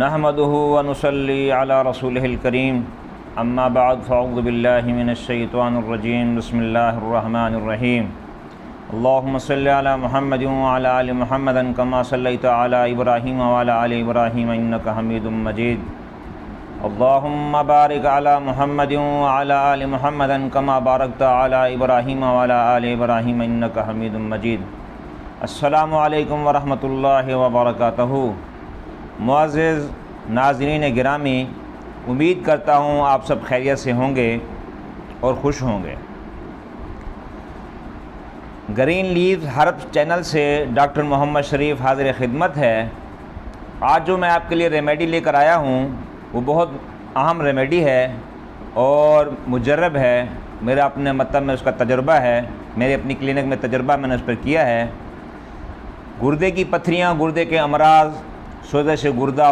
नहमदुहु व नुसल्ली अला रसूलिहिल करीम अम्मा बाद फ़अऊज़ु बिल्लाहि मिनश्शैतानिर रजीम बिस्मिल्लाहिर रहमानिर रहीम अल्लाहुम्मा सल्लि अला मुहम्मदिन व अला आलि मुहम्मदिन कमा सल्लैता अला इब्राहीम व अला आलि इब्राहीम इन्नका हमीदुम मजीद अल्लाहुम्मा बारिक अला मुहम्मदिन व अला आलि मुहम्मदिन कमा बारकता अला इब्राहीम व अला आलि इब्राहीम इन्नका हमीदुम मजीद। अस्सलामु अलैकुम व रहमतुल्लाहि व बरकातहू। मुअज़्ज़िज़ नाज़रीन गिरामी, उम्मीद करता हूँ आप सब खैरियत से होंगे और खुश होंगे। ग्रीन लीव्स हर्ब्स चैनल से डॉक्टर मोहम्मद शरीफ हाज़िर खिदमत है। आज जो मैं आपके लिए रेमेडी लेकर आया हूँ वो बहुत अहम रेमेडी है और मुजर्रब है। मेरा अपने मतलब में उसका तजुर्बा है, मेरे अपनी क्लिनिक में तजुर्बा मैंने उस पर किया है। गुर्दे की पथरियाँ, गुर्दे के अमराज, सोज़श गुर्दा